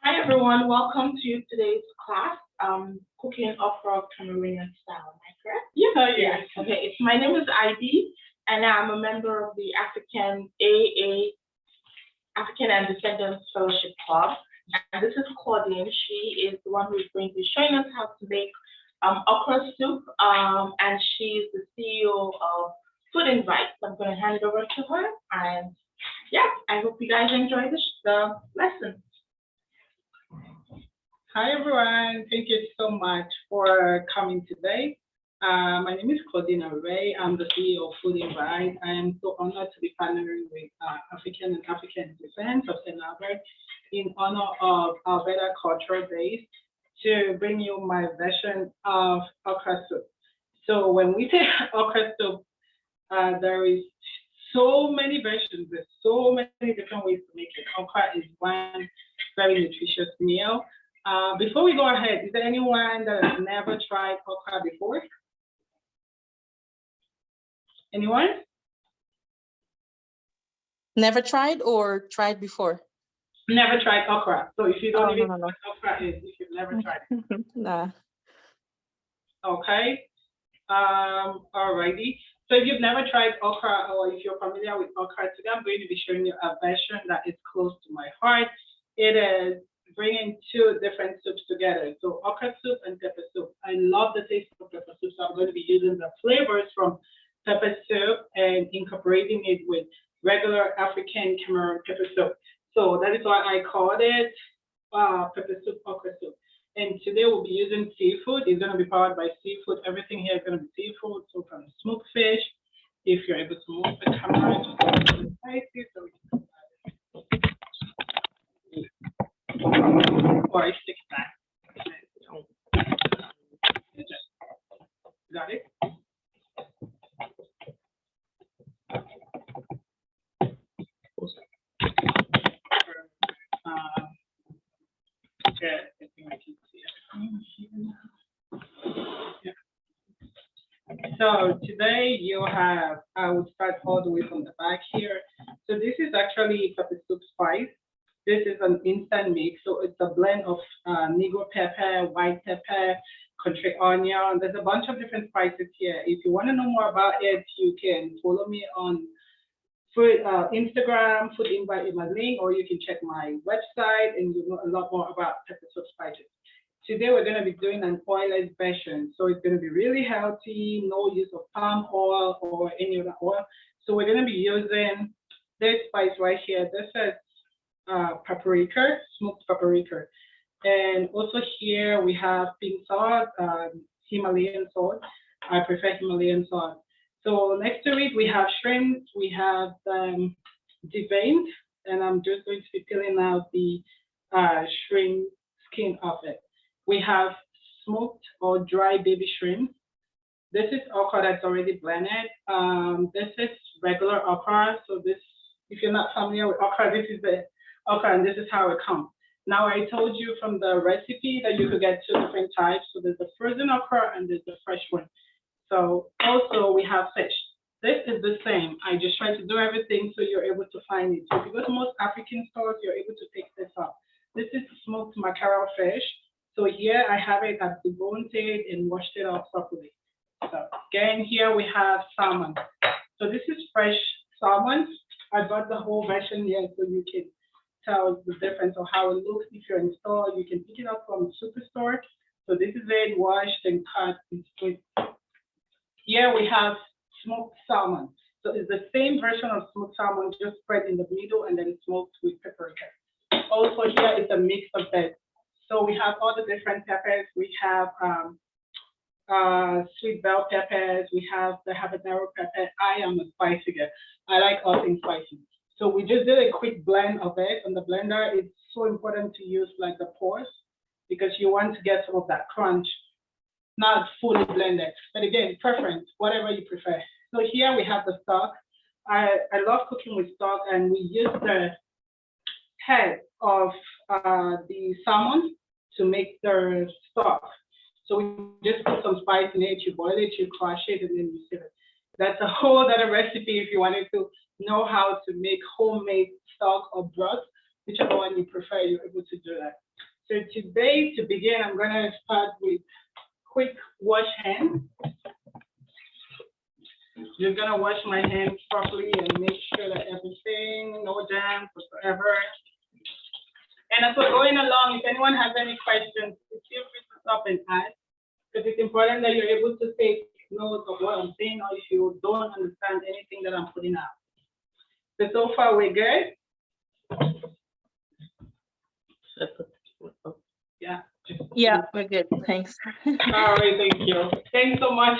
Hi everyone, welcome to today's class, cooking okra Cameroonian style. Am I correct? Yes. Okay, my name is Ivy, and I'm a member of the African AA African and Descendants Fellowship Club. And this is Claudine. She is the one who is going to be showing us how to make okra soup, and she's the CEO of Food Invite. So I'm going to hand it over to her, and yeah, I hope you guys enjoy the lesson. Hi, everyone. Thank you so much for coming today. My name is Claudine Arrey. I'm the CEO of Food Invite. I am so honored to be partnering with African and African Defense of St. Albert in honor of our better cultural days to bring you my version of okra soup. So when we say okra soup, there is so many versions. There's so many different ways to make it. Okra is one very nutritious meal. Before we go ahead, is there anyone that has never tried okra before? Anyone? Never tried or tried before? Never tried okra. So if you don't even no. know what okra is, if you've never tried it. Nah. Okay. Alrighty. So if you've never tried okra or if you're familiar with okra, today I'm going to be showing you a version that is close to my heart. It is bringing two different soups together. So okra soup and pepper soup. I love the taste of pepper soup, so I'm going to be using the flavors from pepper soup and incorporating it with regular African Cameroon pepper soup. So that is why I called it pepper soup, okra soup. And today we'll be using seafood. It's going to be powered by seafood. Everything here is going to be seafood. So from smoked fish, if you're able to move the camera, just go to the side so we can or I stick it back. Got it? Yeah, I think I can see everything here. Yeah. So today you have, I will start all the way from the back here. So this is actually pepper soup spice. This is an instant mix, so it's a blend of negro pepper, white pepper, country onion. There's a bunch of different spices here. If you want to know more about it, you can follow me on Instagram, Food Invite in my link, or you can check my website and you know a lot more about pepper soup spices. Today we're going to be doing an oilless version, so it's going to be really healthy, no use of palm oil or any other oil. So we're going to be using this spice right here. This is paprika, smoked paprika. And also here we have pink salt, Himalayan salt. I prefer Himalayan salt. So next to it, we have shrimp, we have deveined, and I'm just going to be peeling out the shrimp skin of it. We have smoked or dry baby shrimp. This is okra that's already blended. This is regular okra. So this, if you're not familiar with okra, this is the okra and this is how it comes. Now I told you from the recipe that you could get two different types. So there's the frozen okra and there's the fresh one. So also we have fish. This is the same. I just try to do everything so you're able to find it. So if you go to most African stores, you're able to pick this up. This is smoked mackerel fish. So here I have it at deboned it and washed it off properly. So again, here we have salmon. So this is fresh salmon. I bought the whole version here so you can tell the difference of how it looks. If you're in store, you can pick it up from the superstore. So this is it, washed and cut and split. Here we have smoked salmon. So it's the same version of smoked salmon, just spread in the middle and then smoked with paprika. Also here is a mix of that. So we have all the different peppers. We have sweet bell peppers. We have the habanero pepper. I am a spicy girl. I like all things spicy. So we just did a quick blend of it on the blender. It's so important to use like the pores because you want to get some of that crunch, not fully blended. But again, preference, whatever you prefer. So here we have the stock. I love cooking with stock, and we use the head of the salmon to make the stock. So we just put some spice in it, you boil it, you crush it, and then you serve it. That's a whole other recipe if you wanted to know how to make homemade stock or broth, whichever one you prefer, you're able to do that. So today, to begin, I'm gonna start with quick wash hands. You're gonna wash my hands properly and make sure that everything, no germs whatsoever. And as we're going along, if anyone has any questions, feel free to stop and ask, because it's important that you're able to take notes of what I'm saying, or if you don't understand anything that I'm putting out. So far, we're good? Yeah. Yeah, we're good. Thanks. All right, thank you. Thanks so much.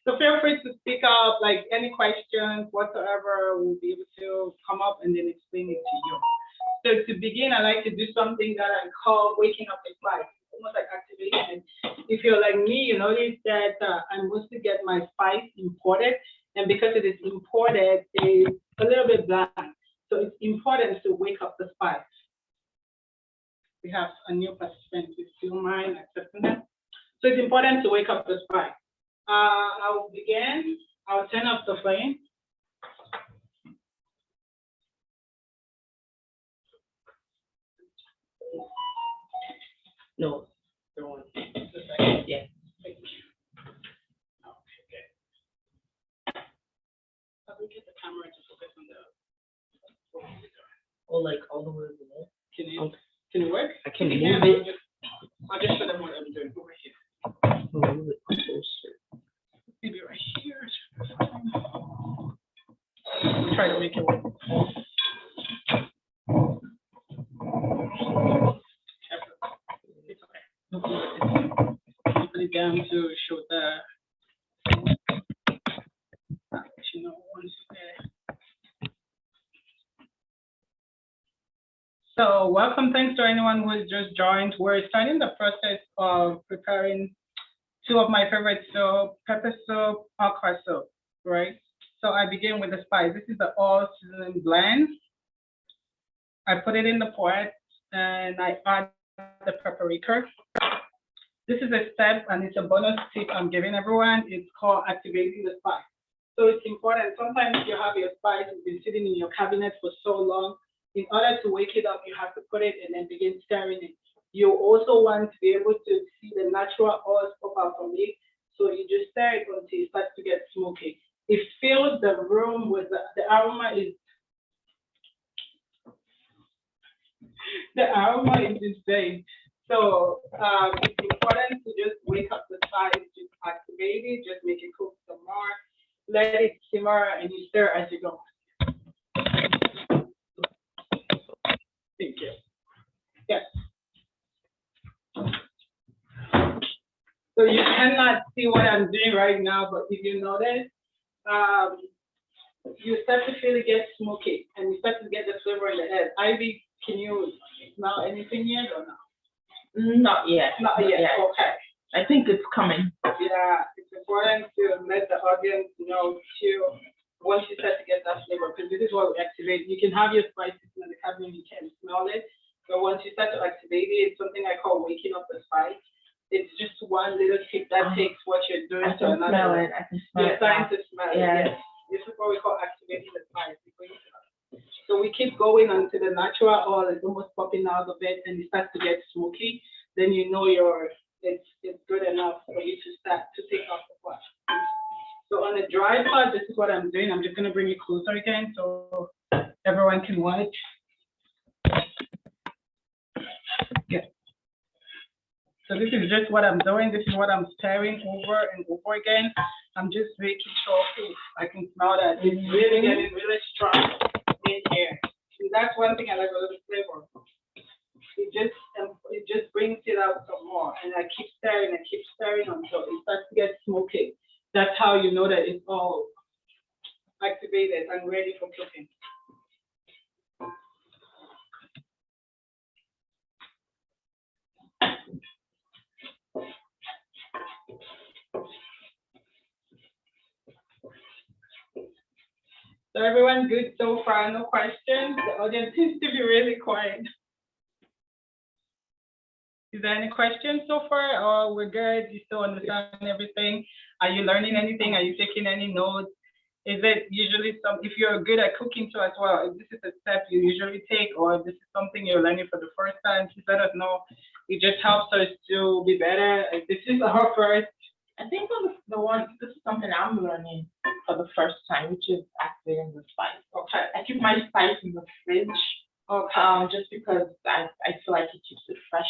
So feel free to speak up, like any questions whatsoever, we'll be able to come up and then explain it to you. So to begin, I like to do something that I call waking up the spice, almost like activation. If you're like me, you notice that I mostly get my spice imported, and because it is imported, it's a little bit bland. So it's important to wake up the spice. We have a new participant, if you don't mind accepting that. So it's important to wake up the spice. I will begin. I'll turn off the flame. No, the one. Yeah. Okay, good. How do we get the camera to focus on the? Oh, like all the way over there. Can it work? I can move Yeah, it. I'll just show them what I'm doing over here. Move it closer. Maybe right here. I'll try to make it work. It's okay. Put it down to show the. You know, once there. So welcome, thanks to anyone who has just joined. We're starting the process of preparing two of my favorite soap, pepper soap, okra soap, right? So I begin with the spice. This is the all seasoning blend. I put it in the pot and I add the paprika. This is a step and it's a bonus tip I'm giving everyone. It's called activating the spice. So it's important. Sometimes you have your spice, it's been sitting in your cabinet for so long. In order to wake it up, you have to put it and then begin stirring it. You also want to be able to see the natural oils pop out from it. So you just stir it until it starts to get smoky. It fills the room with the aroma is insane. So it's important to just wake up the spice, just activate it, just make it cook some more, let it simmer, and you stir as you go. Thank you. Yes. So you cannot see what I'm doing right now, but if you notice, you start to feel it get smoky and you start to get the flavor in the head. Ivy, can you smell anything yet or no? Not yet. Not yet. Okay. I think it's coming. Yeah, it's important to let the audience know too once you start to get that flavor, because this is what we activate. You can have your spices in the cabinet, you can smell it, but once you start to activate it, it's something I call waking up the spice. It's just one little tip that takes what you're doing I to can another. smell it. I can smell You're it. starting to smell it. Yeah. Yes. This is what we call activating the spice. So we keep going until the natural oil is almost popping out of it and it starts to get smoky. Then you know it's good enough for you to start to take off the pot. So on the dry part, this is what I'm doing. I'm just going to bring it closer again so everyone can watch. Yeah. So this is just what I'm doing. This is what I'm stirring over and over again. I'm just making sure I can smell that it's really getting really strong in here. And that's one thing I like about the flavor. It just brings it out some more. And I keep stirring until it starts to get smoky. That's how you know that it's all activated and ready for cooking. So everyone good so far? No questions? The audience seems to be really quiet. Is there any questions so far, or we're good? You still understand everything? Are you learning anything? Are you taking any notes? Is it usually if you're good at cooking too as well, if this is a step you usually take, or if this is something you're learning for the first time, please let us know. It just helps us to be better. If this is our first. I think this is something I'm learning for the first time, which is activating the spice. Okay. I keep my spice in the fridge, just because I feel like it keeps it fresh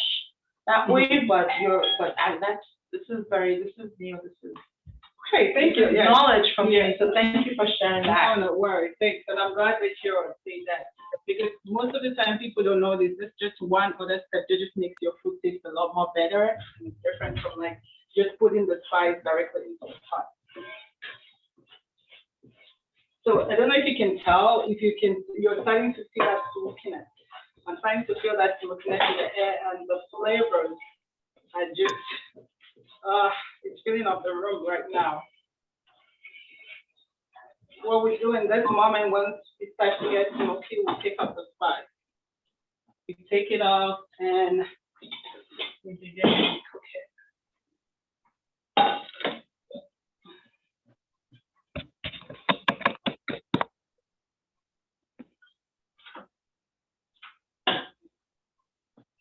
that way. But this is new. This is Okay, thank you. Yeah. knowledge from you. So thank you for sharing that. No worries. Thanks. And I'm glad that you're saying that, because most of the time people don't know this. This is just one other step that just makes your food taste a lot more better. And it's different from like just putting the spice directly into the pot. So I don't know if you can tell, you're starting to see that smokiness. I'm starting to feel that smokiness in the air, and the flavors are just, it's filling up the room right now. What we do in this moment, once it starts to get smoky, we take up the spice. We take it off and we begin to cook it.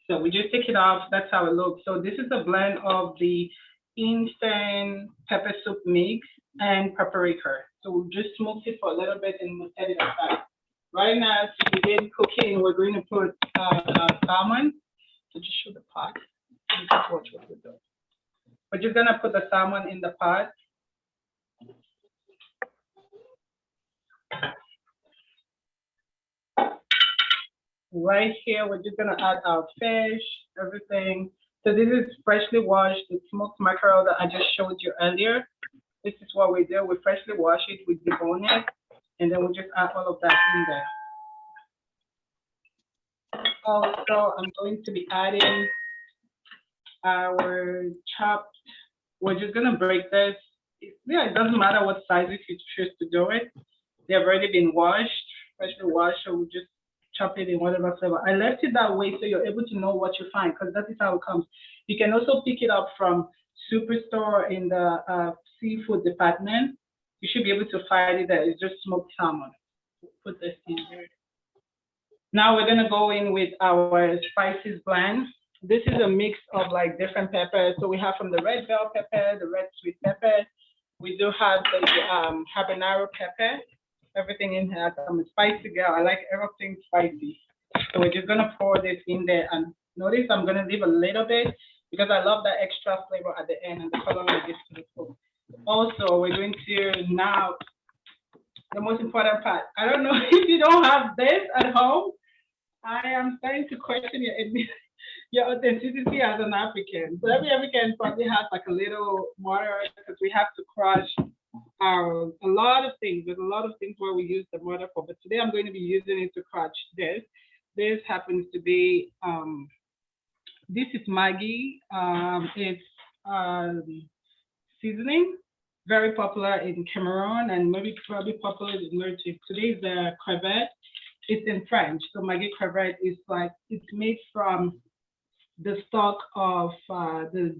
So we just take it off. That's how it looks. So this is a blend of the instant pepper soup mix and paprika. So we'll just smoke it for a little bit and we'll set it aside. Right now, to begin cooking, we're going to put salmon. So just show the pot. You just watch what we're doing. We're just gonna put the salmon in the pot. Right here, we're just gonna add our fish, everything. So this is freshly washed, the smoked mackerel that I just showed you earlier. This is what we do. We freshly wash it, we debone it, and then we just add all of that in there. Also, I'm going to be adding our chopped, we're just gonna break this. Yeah, it doesn't matter what size if you choose to do it. They have already been washed, freshly washed, so we just chop it in whatever flavor. I left it that way so you're able to know what you find, because that is how it comes. You can also pick it up from Superstore in the seafood department. You should be able to find it there. It's just smoked salmon. Put this in here. Now we're gonna go in with our spices blend. This is a mix of like different peppers. So we have from the red bell pepper, the red sweet pepper. We do have the habanero pepper. Everything in here. I'm a spicy girl. I like everything spicy. So we're just gonna pour this in there, and notice I'm gonna leave a little bit because I love that extra flavor at the end and the color it gives to the food. Also, we're going to now the most important part. I don't know if you don't have this at home. I am starting to question your authenticity as an African. So every African probably has like a little mortar because we have to crush a lot of things. There's a lot of things where we use the mortar for, but today I'm going to be using it to crush this. This happens to be, this is Maggi. It's seasoning, very popular in Cameroon and maybe probably popular in Mauritius. Today is the crevette. It's in French. So Maggi crevette is like, it's made from the stock of the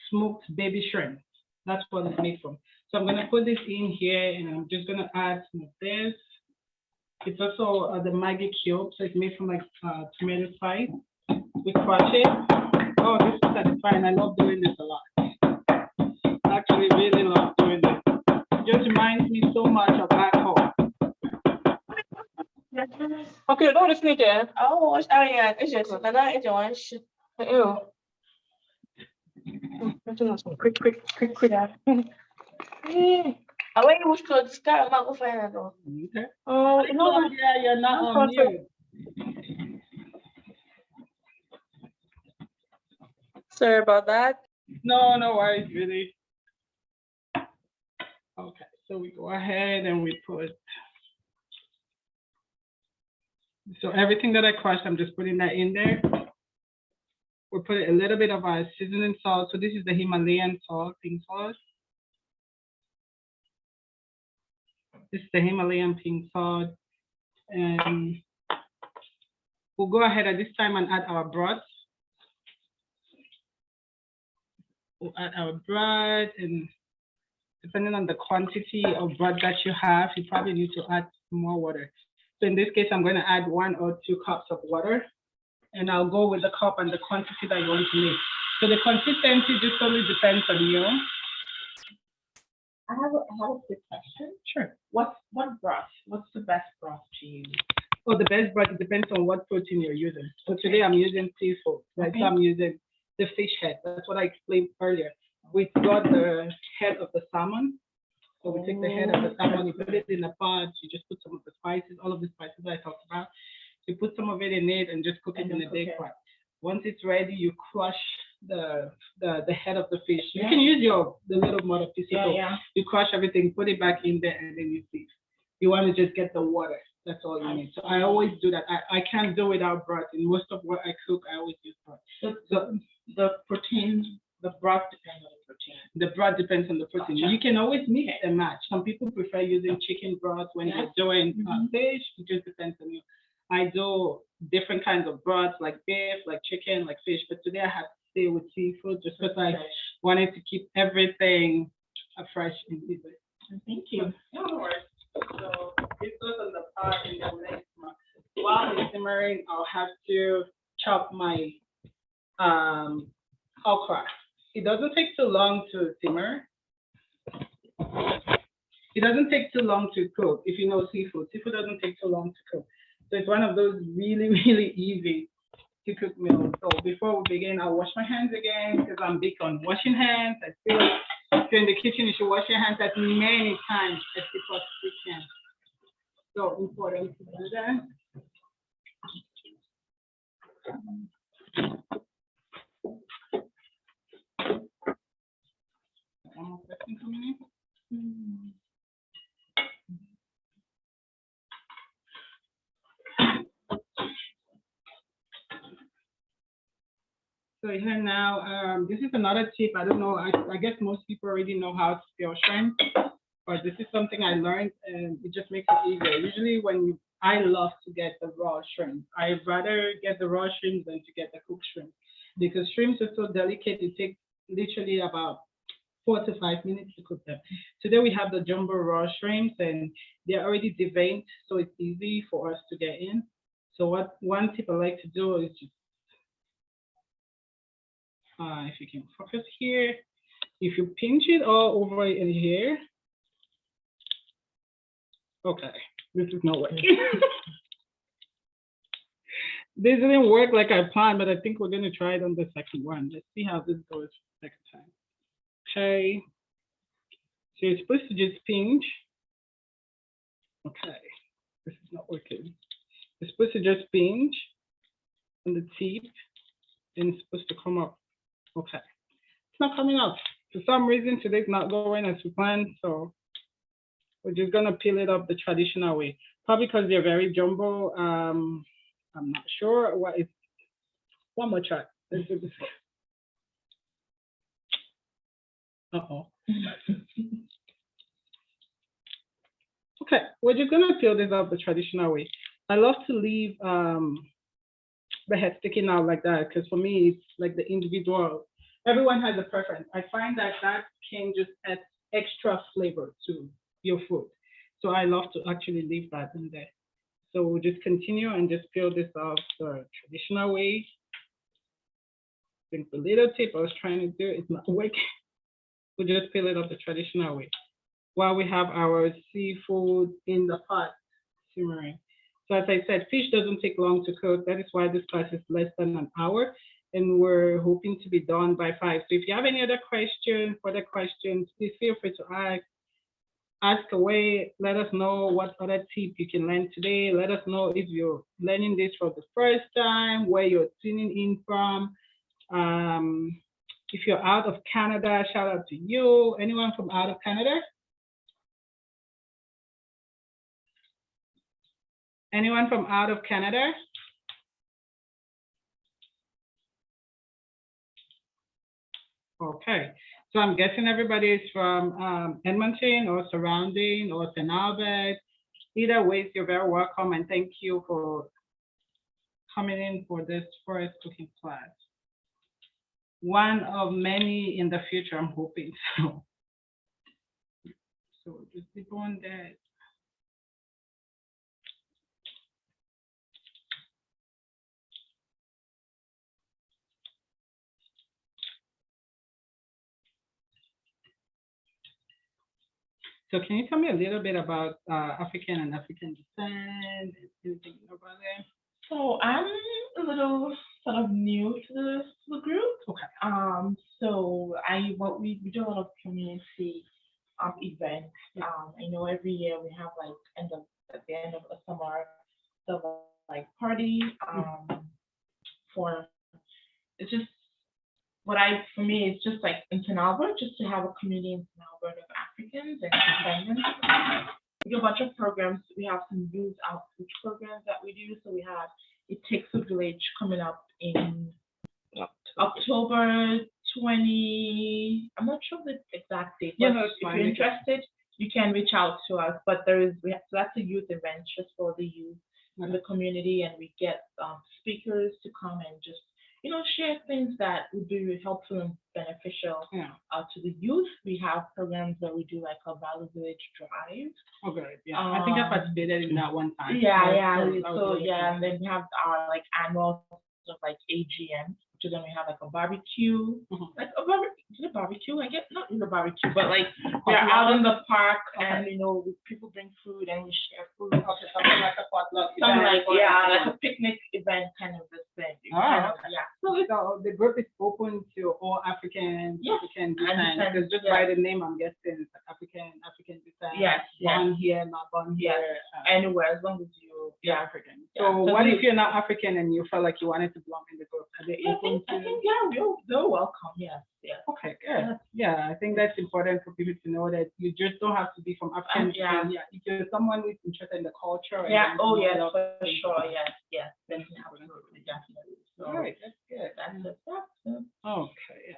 smoked baby shrimp. That's what it's made from. So I'm gonna put this in here and I'm just gonna add some of this. It's also the Maggi cube, so it's made from like tomato spice. We crush it. Oh, this is satisfying. I love doing this a lot. I actually really love doing this. It just reminds me so much of back home. Okay, go to sleep then. Oh, what's Ariane? It's just another one. Ew. Quick. I wait, we should start. I'm not going to find it though. Okay. Oh, no. Yeah, you're not on mute. Sorry about that. No, no worries, really. Okay, so we go ahead and we put, so everything that I crushed, I'm just putting that in there. We'll put a little bit of our seasoning salt. So this is the Himalayan salt, pink salt. This is the Himalayan pink salt. And we'll go ahead at this time and add our broth. We'll add our broth and depending on the quantity of broth that you have, you probably need to add more water. So in this case, I'm going to add 1 or 2 cups of water, and I'll go with the cup and the quantity that you want to make. So the consistency just totally depends on you. I have a quick question. Sure. What broth? What's the best broth to use? Oh, the best broth, it depends on what protein you're using. So today I'm using seafood, right? Okay. So I'm using the fish head. That's what I explained earlier. We got the head of the salmon. So we take the head of the salmon, you put it in a pot, you just put some of the spices, all of the spices that I talked about. You put some of it in it and just cook it in a big pot. Once it's ready, you crush the head of the fish. You can use the little motor piece. You crush everything, put it back in there, and then you see. You want to just get the water. That's all you need. So I always do that. I can't do without broth. In most of what I cook, I always use broth. So the protein, the broth depends on the protein. The broth depends on the protein. Gotcha. You can always mix and match. Some people prefer using chicken broth when they're doing fish. It just depends on you. I do different kinds of broths, like beef, like chicken, like fish. But today I have to stay with seafood just because I wanted to keep everything fresh and easy. Thank you. No worries. So this goes on the pot in the next one. While it's simmering, I'll have to chop my okra. It doesn't take too long to simmer. It doesn't take too long to cook if you know seafood. Seafood doesn't take too long to cook. So it's one of those really, really easy to cook meals. So before we begin, I'll wash my hands again because I'm big on washing hands. I feel if you're in the kitchen, you should wash your hands as many times as you possibly can. So important to do that. One more question coming in. So here now, this is another tip. I don't know, I guess most people already know how to peel shrimp, but this is something I learned and it just makes it easier. Usually I love to get the raw shrimp. I'd rather get the raw shrimp than to get the cooked shrimp because shrimps are so delicate. It takes literally about 4 to 5 minutes to cook them. Today we have the jumbo raw shrimps and they're already deveined, so it's easy for us to get in. So one tip I like to do is just if you can focus here, if you pinch it all over in here. Okay, this is not working. This didn't work like I planned, but I think we're going to try it on the second one. Let's see how this goes next time. Okay, so you're supposed to just pinch. Okay, this is not working. You're supposed to just pinch on the tip, and it's supposed to come up. Okay, it's not coming up. For some reason, today's not going as we planned, so we're just gonna peel it up the traditional way. Probably because they're very jumbo. I'm not sure what is. One more try. Let's do this. Uh-oh. Okay, we're just gonna peel this up the traditional way. I love to leave the head sticking out like that because for me it's like the individual. Everyone has a preference. I find that can just add extra flavor to your food. So I love to actually leave that in there. So we'll just continue and just peel this off the traditional way. I think the little tip I was trying to do is not working. We'll just peel it off the traditional way while we have our seafood in the pot simmering. So as I said, fish doesn't take long to cook. That is why this class is less than an hour. And we're hoping to be done by 5. So if you have any other questions, further questions, please feel free to ask away. Let us know what other tip you can learn today. Let us know if you're learning this for the first time, where you're tuning in from. If you're out of Canada, shout out to you. Anyone from out of Canada? Anyone from out of Canada? Okay, so I'm guessing everybody is from Edmonton or surrounding or St. Albert. Either way, you're very welcome and thank you for coming in for this first cooking class. One of many in the future, I'm hoping so. So just keep on that. So can you tell me a little bit about African and African descent? Anything about that? So I'm a little sort of new to the group. Okay. So what we do a lot of community events. I know every year we have like at the end of the summer, the like party for it's just for me it's just like in St. Albert, just to have a community in St. Albert of Africans and descendants. We do a bunch of programs. We have some youth outreach programs that we do. So we have It Takes a Village coming up in October 20. I'm not sure the exact date, but if you're interested, you can reach out to us. But so that's a youth event just for the youth in the community, and we get speakers to come and just share things that would be really helpful and beneficial to the youth. We have programs that we do like a Valley Village Drive. Okay, yeah. I think I participated in that one time. So and then we have our like annual of like AGM, which is then we have like a barbecue, like a barbecue. I guess not really a barbecue, but like we're out in the park and people bring food and we share food. Okay, something like a potluck. Something like like a picnic event kind of this thing. So the group is open to all African descent. Because just by the name, I'm guessing it's African descent. Yes. Born here, not born here. Anywhere as long as you're African. So what if you're not African and you felt like you wanted to belong in the group? Are they open to? I think they're welcome. Yes. Okay, good. Yeah, I think that's important for people to know that you just don't have to be from African. If you're someone who's interested in the culture. For sure. Yes. Absolutely, definitely. So, all right, that's good. That's Okay.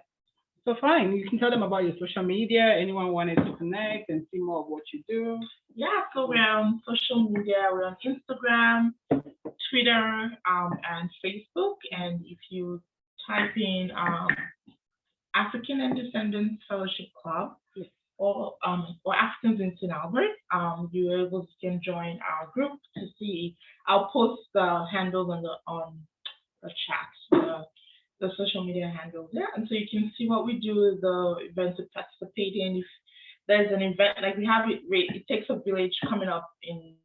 So fine, you can tell them about your social media. Anyone wanted to connect and see more of what you do? Yeah, so we're on social media. We're on Instagram, Twitter, and Facebook. And if you type in African and Descendants Fellowship Club or Africans in St. Albert, you're able to join our group to see. I'll post the handles on the chat. The social media handles, and so you can see what we do, the events we participate in. If there's an event, like we have It Takes a Village coming up in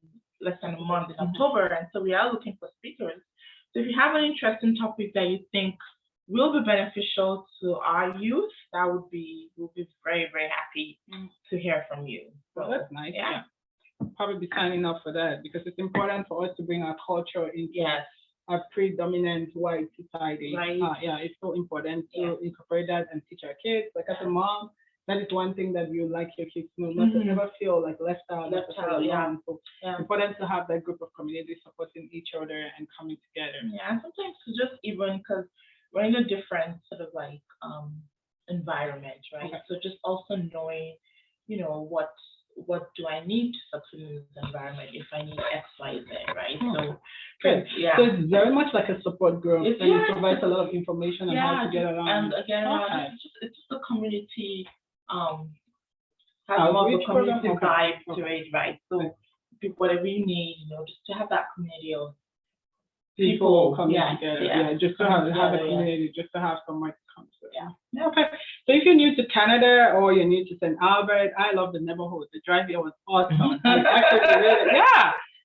less than a month in October, and so we are looking for speakers. So if you have an interesting topic that you think will be beneficial to our youth, we'll be very, very happy to hear from you. So that's nice. Yeah. Probably be signing up for that because it's important for us to bring our culture into a predominant white society. Right. It's so important to incorporate that and teach our kids. Like as a mom, that is one thing that you like your kids to know, not to ever feel like left out. So it's important to have that group of community supporting each other and coming together. Yeah, and sometimes just even because we're in a different sort of like environment, right? Okay. So just also knowing, what do I need to succeed in this environment if I need X, Y, Z, right? So good. So it's very much like a support group, and it provides a lot of information on how to get around. And again, it's just a community has a lot of community vibe to it, right? So whatever you need, just to have that community of people coming together. Just to have a community, just to have somewhere to come to. Okay. So if you're new to Canada or you're new to St. Albert, I love the neighborhood. The drive here was awesome.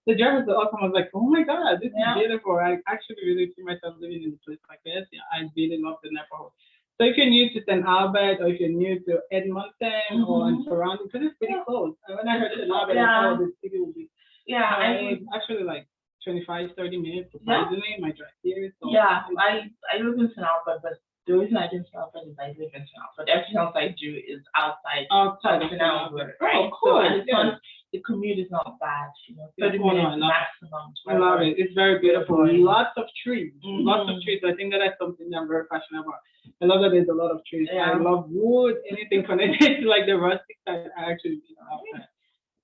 The drive was awesome. I was like, oh my God, this is beautiful. I actually really see myself living in a place like this. I really love the neighborhood. So if you're new to St. Albert or if you're new to Edmonton or surrounding, because it's pretty close. When I heard St. Albert, I thought the city would be. It's actually like 25, 30 minutes surprisingly, my drive here. So I live in St. Albert, but the reason I didn't St. Albert is I live in St. Albert. Everything else I do is outside of St. Albert, right? Cool. So the commute is not bad, 30 minutes maximum. I love it. It's very beautiful. Lots of trees. Lots of trees. I think that is something I'm very passionate about. I love that there's a lot of trees. I love wood, anything connected to like the rustic side. I actually love that.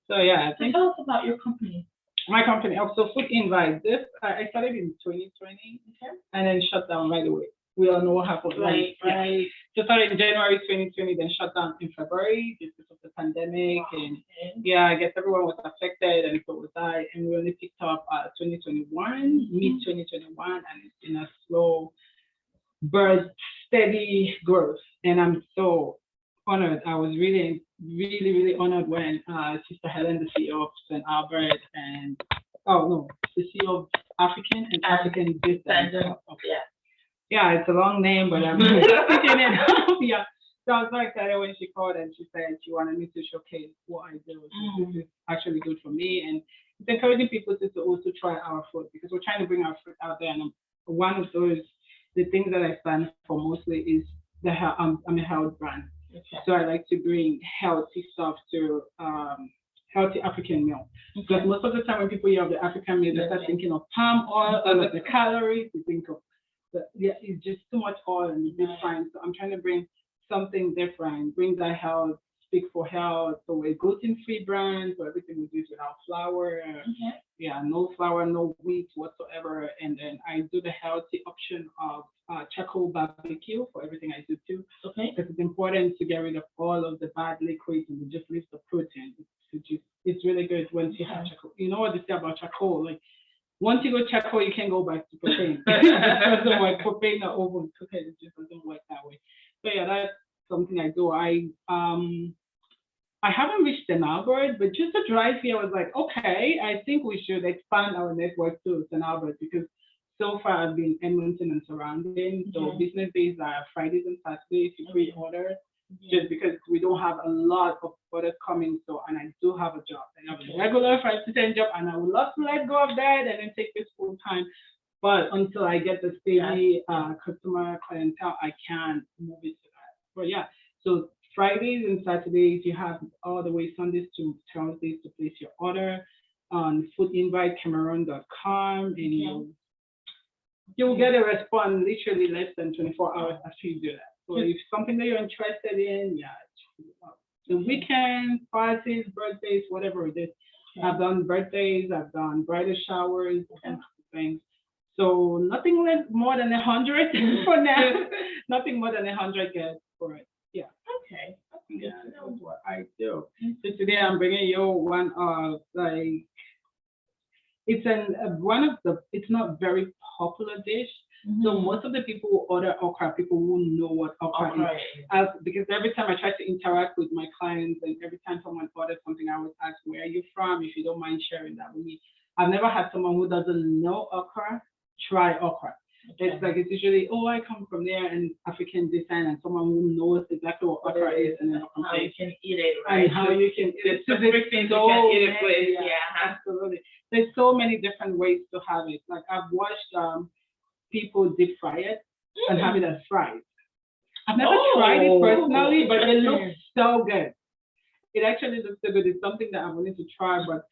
So tell us about your company. My company, also Food Invite. I started in 2020 and then shut down right away. We all know what happened. Right. So started in January 2020, then shut down in February just because of the pandemic, and yeah, I guess everyone was affected, and so was I. And we only picked up 2021, mid 2021, and it's been a slow but steady growth. And I'm so honored. I was really, really, really honored when Sister Helen, the CEO of St. Albert, and the CEO of African and African Business. Yeah, it's a long name, but I'm picking it up. Yeah. So I was so excited when she called and she said she wanted me to showcase what I do. So this is actually good for me, and it's encouraging people to also try our food, because we're trying to bring our food out there. And one of the things that I stand for mostly is I'm a health brand. Okay. So I like to bring healthy stuff to healthy African meal. Okay. Because most of the time when people hear of the African meal, they start thinking of palm oil, all of the calories, they think of it's just too much oil and it's fine. So I'm trying to bring something different, bring that health, speak for health. So we're gluten-free brand, so everything we do is without flour. Okay. Yeah, no flour, no wheat whatsoever. And then I do the healthy option of charcoal barbecue for everything I do too. Okay. Because it's important to get rid of all of the bad liquids and just leave the protein. It's really good once you have charcoal. You know what they say about charcoal? Like, once you go charcoal, you can't go back to propane. It just doesn't work. Propane or oven cooking, it just doesn't work that way. So yeah, that's something I do. I haven't reached St. Albert, but just to drive here, I was like, okay, I think we should expand our network to St. Albert, because so far I've been Edmonton and surrounding. So business days are Fridays and Saturdays to pre-order. Just because we don't have a lot of orders coming, and I do have a job. I have a regular 5 to 10 job, and I would love to let go of that and then take this full time. But until I get the steady customer clientele, I can't move it to that. But yeah, so Fridays and Saturdays, you have all the way Sundays to Thursdays to place your order on foodinvitecameroon.com, and you'll get a response literally less than 24 hours after you do that. So if something that you're interested in, the weekend, parties, birthdays, whatever it is. I've done birthdays, I've done bridal showers, and things. So nothing less more than 100 for now. Nothing more than 100 guests for it. Yeah. Okay. Yeah, that's what I do. So today I'm bringing you one of it's not very popular dish. So most of the people who order okra, people who know what okra is. Because every time I try to interact with my clients, and every time someone orders something, I always ask, where are you from? If you don't mind sharing that with me. I've never had someone who doesn't know okra try okra. Okay. It's usually, I come from there and African descent, and someone who knows exactly what okra is, and then how you can eat it, right? And how you can eat it. So you can eat it with. Yeah, absolutely. There's so many different ways to have it. Like, I've watched people deep fry it and have it as fries. I've never tried it personally, but it looks so good. It actually looks so good. It's something that I'm willing to try, but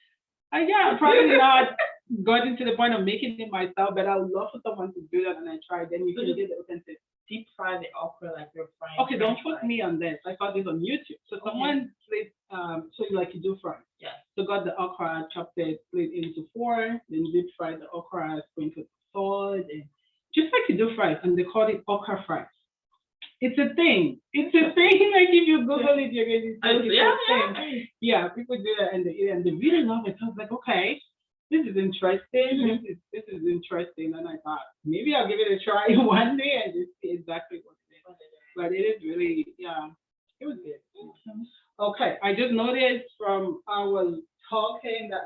probably not gotten to the point of making it myself, but I would love for someone to do that, and I try. Then you can get the authentic. Deep fry the okra like you're frying. Okay, don't put me on this. I saw this on YouTube. So someone split, so you do fry. Yeah. So got the okra, chopped it, split into 4, then deep fry the okra, sprinkled salt, and just like you do fries, and they call it okra fries. It's a thing. It's a thing. Like, if you Google it, you're going to see Yeah, people do that, and they eat it, and they really love it. So I was like, okay, this is interesting. This is interesting. And I thought, maybe I'll give it a try one day and just see exactly what it is. But it is really, it was good. Okay, I just noticed from our talking that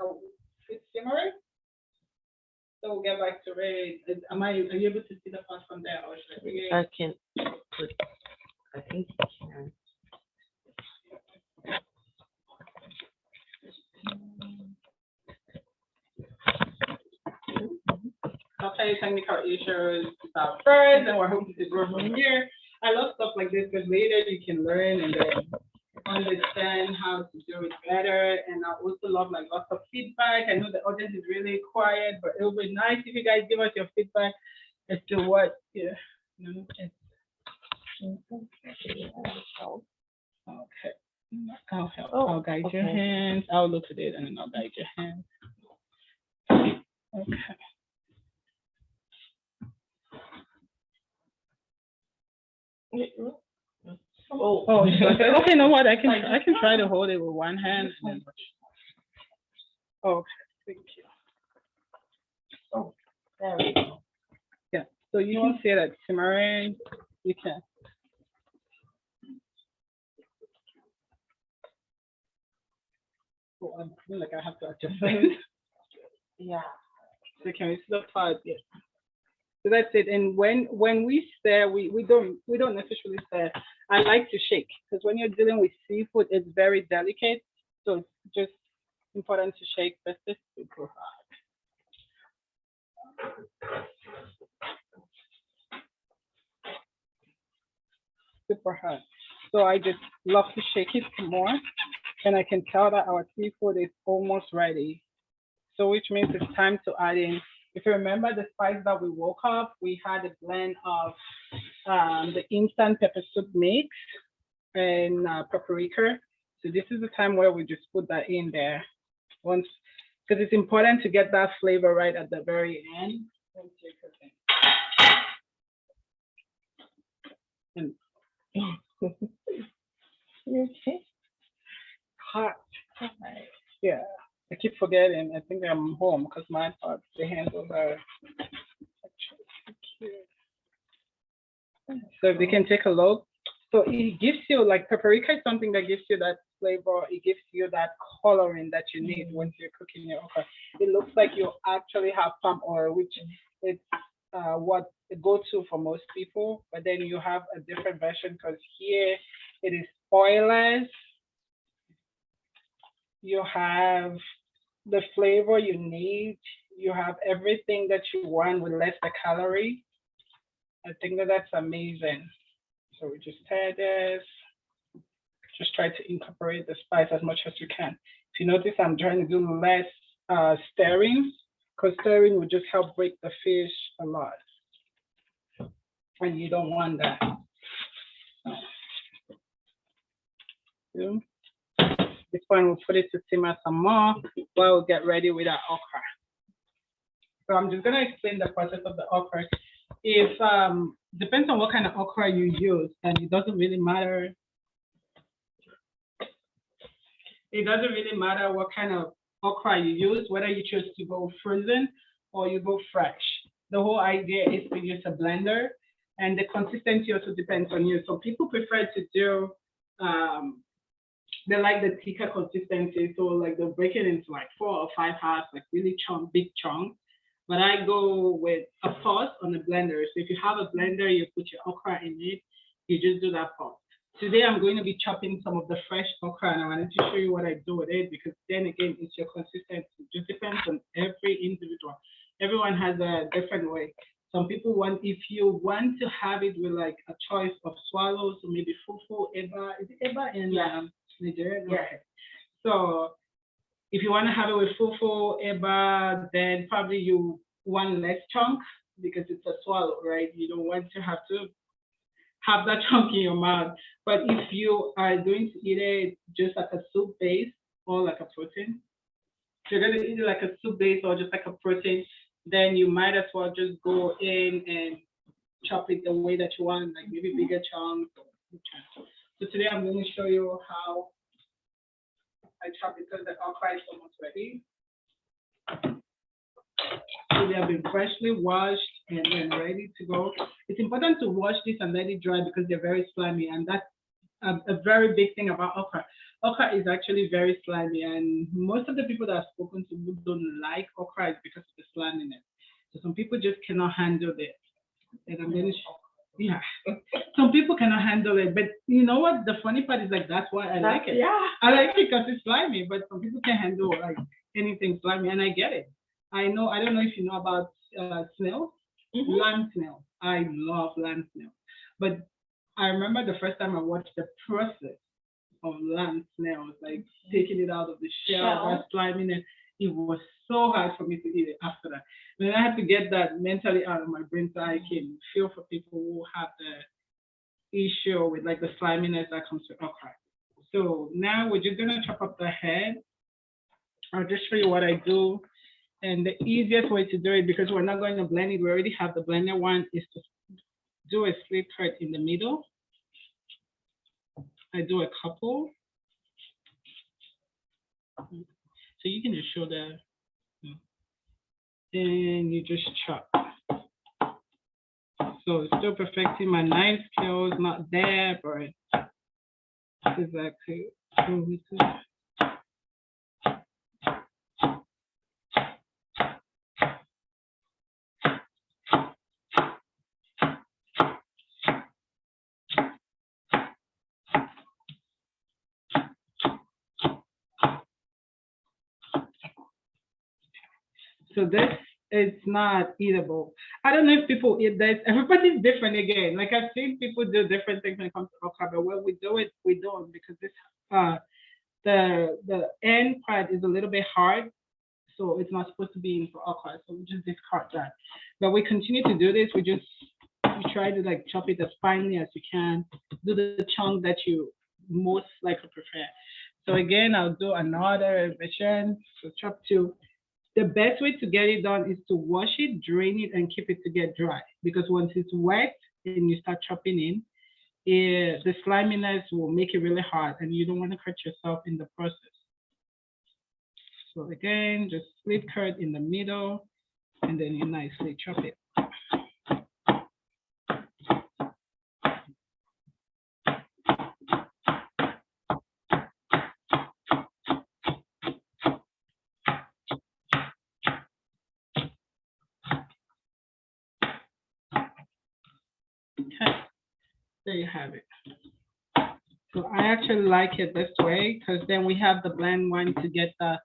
it's simmering. So we'll get back to it. Are you able to see the part from there, or should I bring it? I can put, I think you can. Okay, technical issues start first, and we're hoping to grow from here. I love stuff like this because later you can learn and then understand how to do it better. And I also love lots of feedback. I know the audience is really quiet, but it would be nice if you guys give us your feedback as to what Okay. I'll help. I'll guide your hands. I'll look at it and then I'll guide your hands. Okay. Oh. Oh, okay, know what? I can try to hold it with one hand and then. Okay, thank you. There we go. Yeah, so you can see that simmering, you can. Oh, I feel like I have to adjust it. Yeah. So can we see the part? Yeah. So that's it. And when we stir, we don't necessarily stir. I like to shake because when you're dealing with seafood, it's very delicate. So it's just important to shake. That's just super hard. Super hard. So I just love to shake it more, and I can tell that our seafood is almost ready. So which means it's time to add in. If you remember the spice that we woke up, we had a blend of the instant pepper soup mix and paprika. So this is the time where we just put that in there once, because it's important to get that flavor right at the very end. And Okay. hot. Yeah, I keep forgetting. I think I'm home because my thoughts, the handles are actually cute. So if they can take a look. So it gives you, like, paprika is something that gives you that flavor. It gives you that coloring that you need once you're cooking your okra. It looks like you actually have palm oil, which is what the go-to for most people. But then you have a different version because here it is oilless. You have the flavor you need. You have everything that you want with less the calorie. I think that that's amazing. So we just tear this. Just try to incorporate the spice as much as you can. If you notice, I'm trying to do less stirring, because stirring will just help break the fish a lot. And you don't want that. This point, we'll put it to simmer some more while we get ready with our okra. So I'm just gonna explain the process of the okra. If depends on what kind of okra you use, and it doesn't really matter. It doesn't really matter what kind of okra you use, whether you choose to go frozen or you go fresh. The whole idea is to use a blender, and the consistency also depends on you. So people prefer to do, they like the thicker consistency, so like they'll break it into like 4 or 5 halves, like really big chunks. But I go with a pulse on a blender. So if you have a blender, you put your okra in it, you just do that pulse. Today, I'm going to be chopping some of the fresh okra, and I wanted to show you what I do with it, because then again, it's your consistency. It just depends on every individual. Everyone has a different way. Some people want, if you want to have it with like a choice of swallows, or maybe fufu, eba, is it eba in Nigeria? Yeah. Okay. So if you want to have it with fufu, eba, then probably you want less chunk because it's a swallow, right? You don't want to have that chunk in your mouth. But if you are going to eat it just like a soup base or like a protein, if you're going to eat it like a soup base or just like a protein, then you might as well just go in and chop it the way that you want, like maybe bigger chunks. So today I'm going to show you how I chop it, because the okra is almost ready. So they have been freshly washed and then ready to go. It's important to wash this and let it dry because they're very slimy, and that's a very big thing about okra. Okra is actually very slimy, and most of the people that I've spoken to who don't like okra is because of the sliminess. So some people just cannot handle it. And I'm going to show. Yeah, some people cannot handle it, but you know what? The funny part is like that's why I like it. Yeah. I like it because it's slimy, but some people can't handle like anything slimy, and I get it. I know. I don't know if you know about snails, land snails. I love land snails, but I remember the first time I watched the process of land snails, like taking it out of the shell, that sliminess. It was so hard for me to eat it after that. Then I had to get that mentally out of my brain so I can feel for people who have the issue with like the sliminess that comes to okra. So now we're just gonna chop up the head. I'll just show you what I do. And the easiest way to do it, because we're not going to blend it, we already have the blended one, is to do a slit cut in the middle. I do a couple. So you can just show that. And you just chop. So still perfecting my knife skills, not there, but exactly what we do. So this is not eatable. I don't know if people eat this. Everybody's different again. Like I've seen people do different things when it comes to okra, but when we do it, we don't because this the end part is a little bit hard, so it's not supposed to be in for okra. So we just discard that. But we continue to do this. We try to like chop it as finely as you can. Do the chunk that you most likely prefer. So again, I'll do another version. So chop two. The best way to get it done is to wash it, drain it, and keep it to get dry. Because once it's wet and you start chopping in, the sliminess will make it really hard, and you don't want to hurt yourself in the process. So again, just split cut in the middle, and then you nicely chop it. Okay, there you have it. So I actually like it this way because then we have the blend one to get to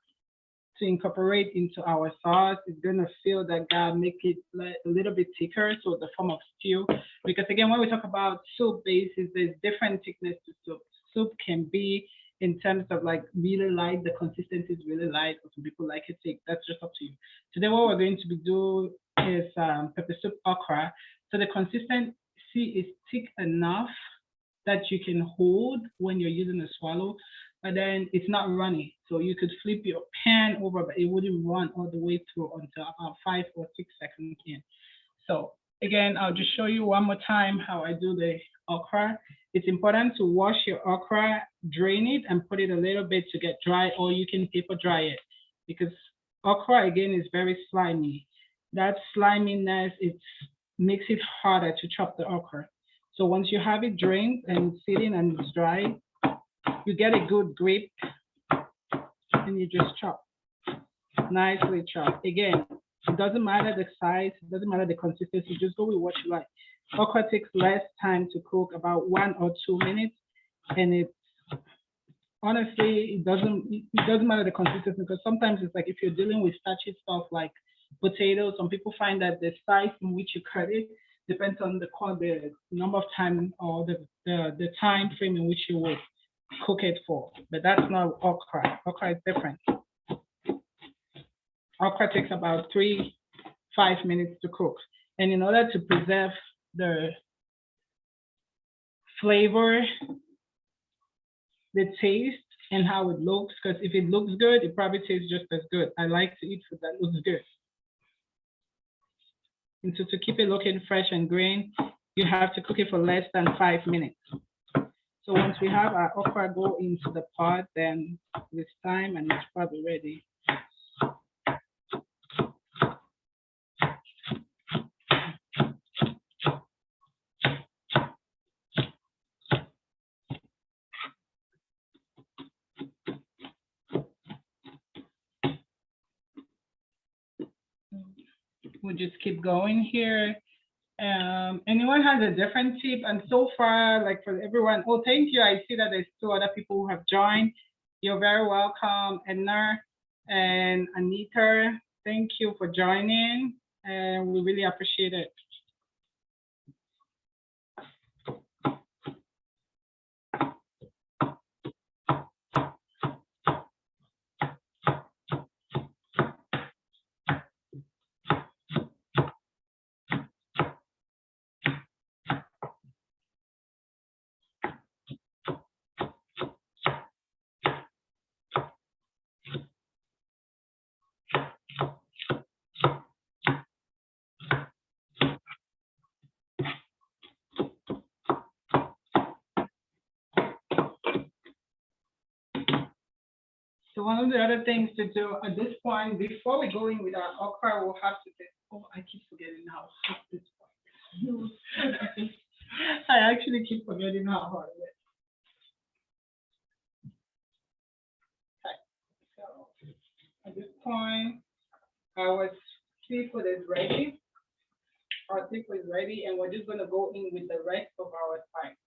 incorporate into our sauce. It's gonna feel that God make it a little bit thicker, so the form of stew. Because again, when we talk about soup bases, there's different thickness to soup. Soup can be in terms of like really light, the consistency is really light, or some people like it thick. That's just up to you. Today, what we're going to be doing is pepper soup okra. So the consistency is thick enough that you can hold when you're using a swallow, but then it's not runny. So you could flip your pan over, but it wouldn't run all the way through until about 5 or 6 seconds in. So again, I'll just show you one more time how I do the okra. It's important to wash your okra, drain it, and put it a little bit to get dry, or you can paper dry it because okra again is very slimy. That sliminess, it makes it harder to chop the okra. So once you have it drained and it's sitting and it's dry, you get a good grip and you just chop. Nicely chop. Again, it doesn't matter the size, it doesn't matter the consistency, just go with what you like. Okra takes less time to cook, about 1 or 2 minutes, and it's honestly, it doesn't matter the consistency because sometimes it's like if you're dealing with starchy stuff like potatoes, some people find that the size in which you cut it depends on the number of time or the time frame in which you will cook it for. But that's not okra. Okra is different. Okra takes about 3-5 minutes to cook. And in order to preserve the flavor, the taste, and how it looks, because if it looks good, it probably tastes just as good. I like to eat food that looks good. And so to keep it looking fresh and green, you have to cook it for less than 5 minutes. So once we have our okra go into the pot, then it's time and it's probably ready. We'll just keep going here. Anyone has a different tip? And so far, like for everyone, oh, thank you. I see that there's 2 other people who have joined. You're very welcome, Edna and Anita. Thank you for joining, and we really appreciate it. So one of the other things to do at this point, before we go in with our okra, we'll have to say, oh, I keep forgetting how hot this one. I actually keep forgetting how hot it is. Okay. So at this point, our seafood is ready. Our seafood is ready, and we're just gonna go in with the rest of our spice.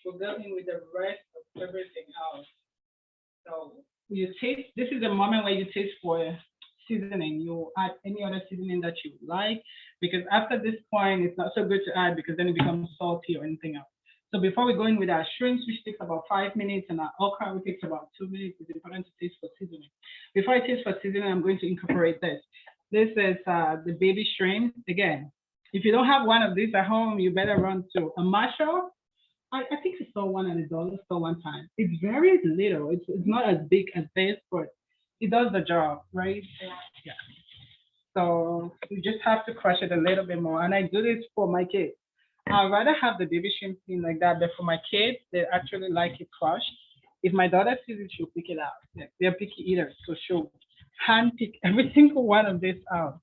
We'll go in with the rest of everything else. So you taste, this is the moment where you taste for seasoning. You add any other seasoning that you like, because after this point, it's not so good to add because then it becomes salty or anything else. So before we go in with our shrimps, which takes about 5 minutes, and our okra, which takes about 2 minutes, it's important to taste for seasoning. Before I taste for seasoning, I'm going to incorporate this. This is the baby shrimp. Again, if you don't have one of these at home, you better run to a Marshall. I think I saw one at the dollar store one time. It's very little. It's not as big as this, but it does the job, right? Yeah. So you just have to crush it a little bit more. And I do this for my kids. I'd rather have the baby shrimp thing like that, but for my kids, they actually like it crushed. If my daughter sees it, she'll pick it out. They're picky eaters, so she'll hand pick every single one of this out.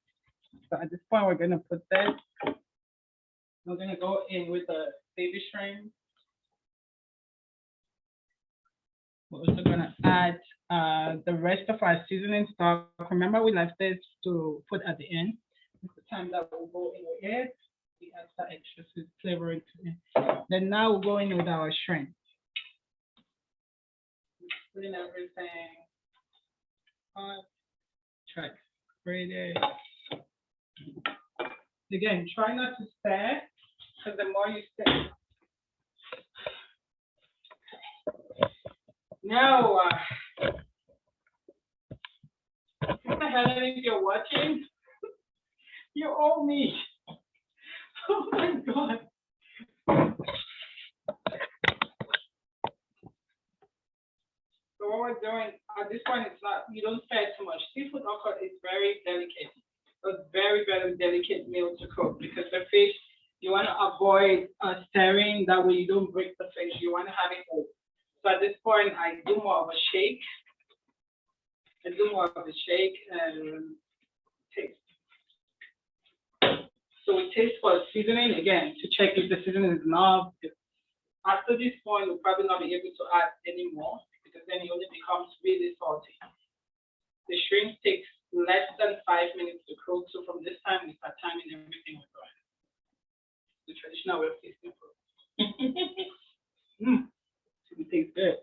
So at this point, we're gonna put this. We're gonna go in with the baby shrimp. We're also gonna add the rest of our seasoning stock. Remember, we left this to put at the end. It's the time that we'll go in with it. We add some extra sweet flavoring to it. Then now we'll go in with our shrimp. Put in everything. Try to spread it. Again, try not to stir, because the more you stir. Now, Sister Helen, if you're watching, you owe me. Oh my God. So what we're doing, at this point, it's not, you don't stir too much. Seafood okra is very delicate. It's very, very delicate meal to cook, because the fish, you want to avoid stirring, that way you don't break the fish. You want to have it whole. So at this point, I do more of a shake. And taste. So we taste for seasoning again to check if the seasoning is enough. After this point, we'll probably not be able to add any more, because then it only becomes really salty. The shrimp takes less than 5 minutes to cook. So from this time, we start timing everything we're doing. The traditional way of tasting food. It tastes good.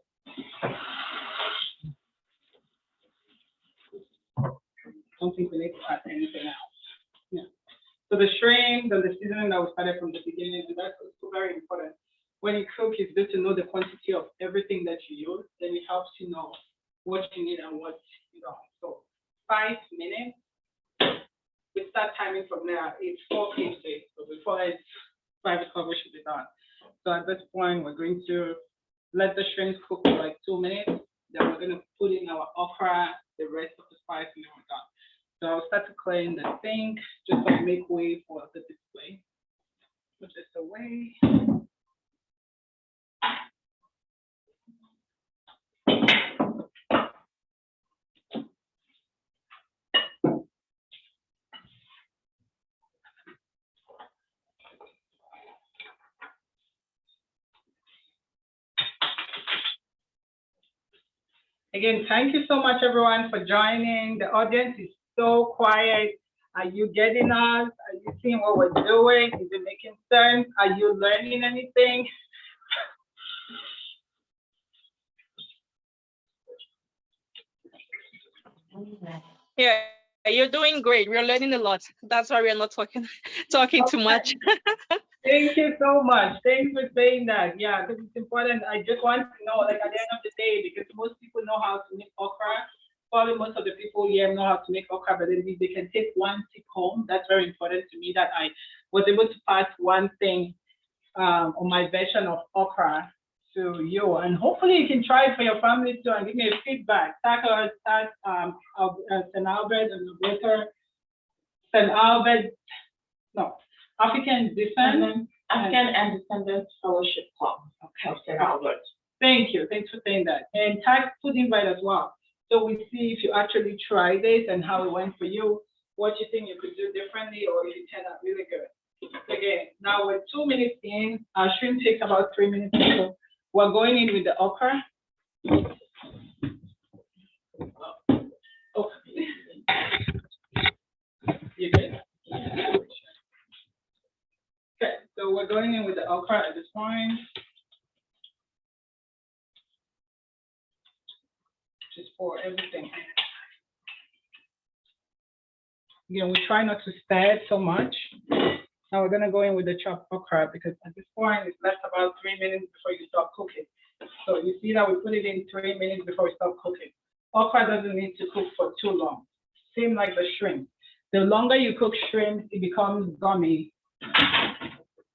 I don't think we need to add anything else. Yeah. So the shrimp and the seasoning that we started from the beginning, and that's also very important. When you cook, it's good to know the quantity of everything that you use. Then it helps you know what you need and what you don't. So 5 minutes. We start timing from there. It's 4:50. So before it's 5 o'clock, we should be done. So at this point, we're going to let the shrimp cook for like 2 minutes. Then we're going to put in our okra, the rest of the spice, and then we're done. So I'll start to clean the sink just to make way for the display. Put this away. Again, thank you so much, everyone, for joining. The audience is so quiet. Are you getting us? Are you seeing what we're doing? Is it making sense? Are you learning anything? Yeah, you're doing great. We're learning a lot. That's why we're not talking too much. Thank you so much. Thanks for saying that. Yeah, because it's important. I just want to know, like at the end of the day, because most people know how to make okra. Probably most of the people here know how to make okra, but then they can take one tip home. That's very important to me, that I was able to pass one thing on my version of okra to you. And hopefully you can try it for your family too and give me a feedback. St. Albert and Roberta, St. Albert, no, African Descent. African and Descendants Fellowship Club. Okay. St. Albert. Thank you. Thanks for saying that. And tag food invite as well. So we see if you actually try this and how it went for you, what you think you could do differently, or if it turned out really good. Again, now we're 2 minutes in. Our shrimp takes about 3 minutes. So we're going in with the okra. Oh, you good? Okay, so we're going in with the okra at this point. Just pour everything in. Again, we try not to stir it so much. Now we're gonna go in with the chopped okra because at this point it's left about 3 minutes before you stop cooking. So you see that we put it in 3 minutes before we stop cooking. Okra doesn't need to cook for too long. Same like the shrimp. The longer you cook shrimp, it becomes gummy,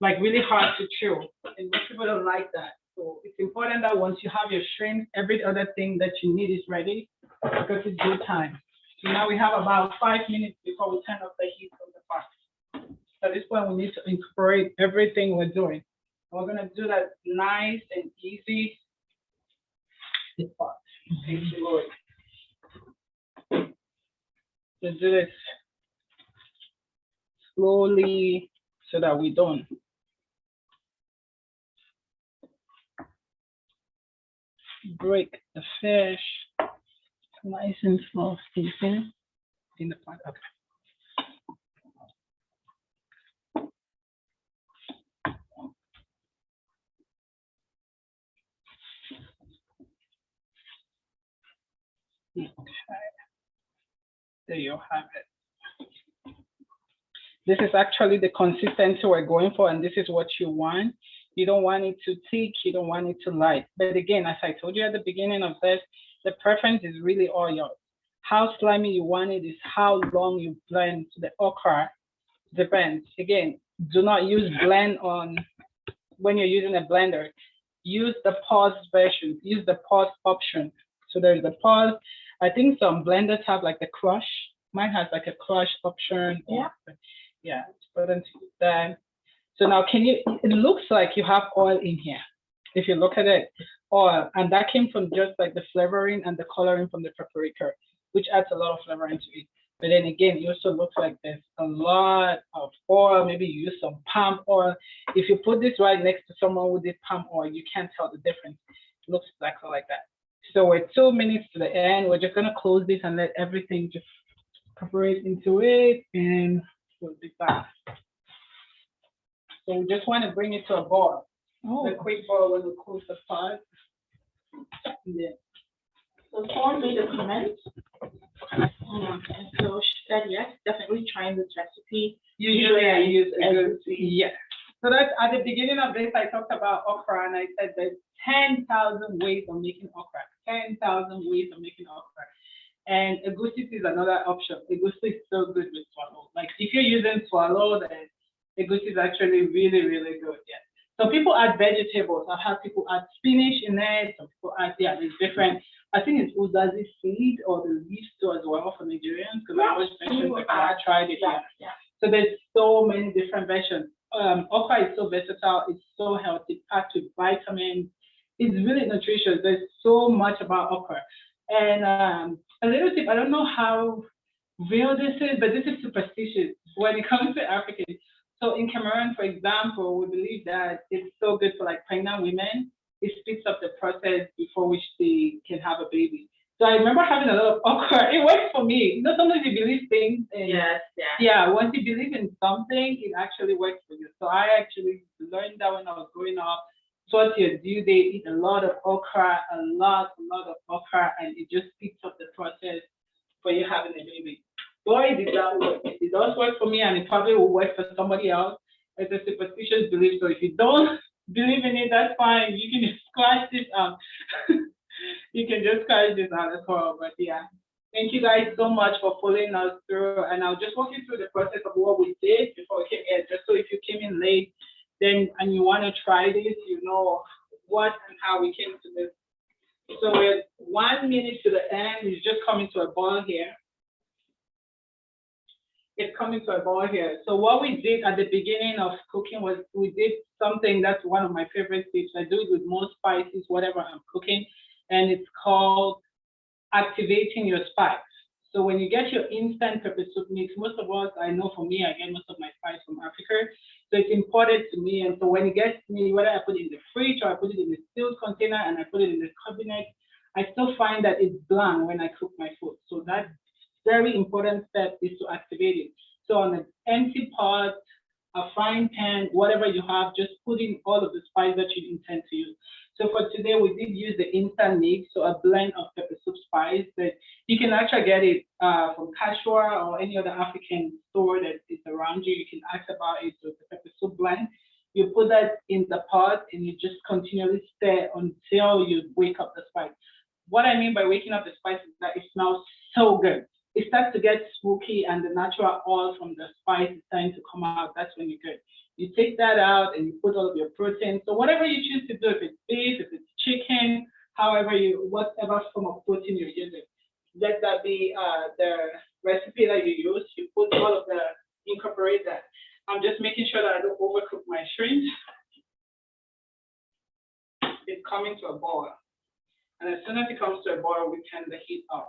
like really hard to chew. And most people don't like that. So it's important that once you have your shrimp, every other thing that you need is ready because it's good time. So now we have about 5 minutes before we turn off the heat of the pot. So at this point, we need to incorporate everything we're doing. And we're gonna do that nice and easy. This part. Thank you, Lord. So do this slowly so that we don't break the fish. Nice and slow, Stephen. In the pot. Okay. Okay. There you have it. This is actually the consistency we're going for, and this is what you want. You don't want it too thick, you don't want it too light. But again, as I told you at the beginning of this, the preference is really all yours. How slimy you want it is how long you blend the okra. Depends. Again, do not use blend on when you're using a blender. Use the pause version, use the pause option. So there's a pause. I think some blenders have like the crush. Mine has like a crush option. Yeah. Yeah, it's important to use that. So now can you, it looks like you have oil in here. If you look at it, oil, and that came from just like the flavoring and the coloring from the paprika, which adds a lot of flavor into it. But then again, it also looks like there's a lot of oil. Maybe you use some palm oil. If you put this right next to someone who did palm oil, you can't tell the difference. It looks exactly like that. So we're 2 minutes to the end. We're just gonna close this and let everything just incorporate into it, and we'll be back. So we just want to bring it to a boil. Oh. A quick boil when we close the pot. Yeah. So someone made a comment. And so she said, yes, definitely trying this recipe. Usually I use a good, recipe. yeah. So that's at the beginning of this, I talked about okra, and I said there's 10,000 ways of making okra. 10,000 ways of making okra. And egusi is another option. Egusi is so good with swallow. Like if you're using swallow, then egusi is actually really, really good. Yeah. So people add vegetables. I've had people add spinach in it. Some people add, yeah, there's different. I think it's uzazi seed or the leaves too as well for Nigerians, because I always mentioned that I tried it. Yeah. So there's so many different versions. Okra is so versatile. It's so healthy, packed with vitamins. It's really nutritious. There's so much about okra. And a little tip, I don't know how real this is, but this is superstitious when it comes to Africans. So in Cameroon, for example, we believe that it's so good for like pregnant women. It speeds up the process before which they can have a baby. So I remember having a lot of okra. It works for me. You know, sometimes you believe things. And Yes, yeah, once you believe in something, it actually works for you. So I actually learned that when I was growing up. So you do, they eat a lot of okra, a lot of okra, and it just speeds up the process for you having a baby. Boy, did that work. It does work for me, and it probably will work for somebody else. It's a superstitious belief. So if you don't believe in it, that's fine. You can just scratch this out. You can just scratch this out as well. But yeah, thank you guys so much for following us through. And I'll just walk you through the process of what we did before we came here, just so if you came in late, then and you want to try this, you know what and how we came to this. So we're 1 minute to the end. It's just coming to a boil here. It's coming to a boil here. So what we did at the beginning of cooking was we did something that's one of my favorite tips. I do it with most spices, whatever I'm cooking, and it's called activating your spice. So when you get your instant pepper soup mix, most of us, I know for me, I get most of my spice from Africa. So it's important to me. And so when it gets to me, whether I put it in the fridge or I put it in the sealed container and I put it in the cabinet, I still find that it's bland when I cook my food. So that very important step is to activate it. So on an empty pot, a frying pan, whatever you have, just put in all of the spice that you intend to use. So for today, we did use the instant mix, so a blend of pepper soup spice that you can actually get it from Kashua or any other African store that is around you. You can ask about it. So it's a pepper soup blend. You put that in the pot and you just continually stir until you wake up the spice. What I mean by waking up the spice is that it smells so good. It starts to get smoky and the natural oil from the spice is starting to come out. That's when you're good. You take that out and you put all of your protein. So whatever you choose to do, if it's beef, if it's chicken, whatever form of protein you're using, let that be the recipe that you use. You put all of incorporate that. I'm just making sure that I don't overcook my shrimp. It's coming to a boil. And as soon as it comes to a boil, we turn the heat off.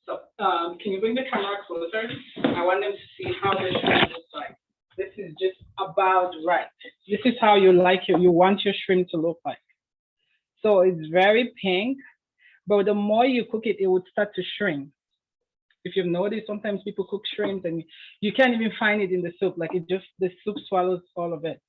So can you bring the camera closer? I want them to see how the shrimp looks like. This is just about right. This is how you want your shrimp to look like. So it's very pink, but the more you cook it, it would start to shrink. If you've noticed, sometimes people cook shrimp and you can't even find it in the soup. Like the soup swallows all of it.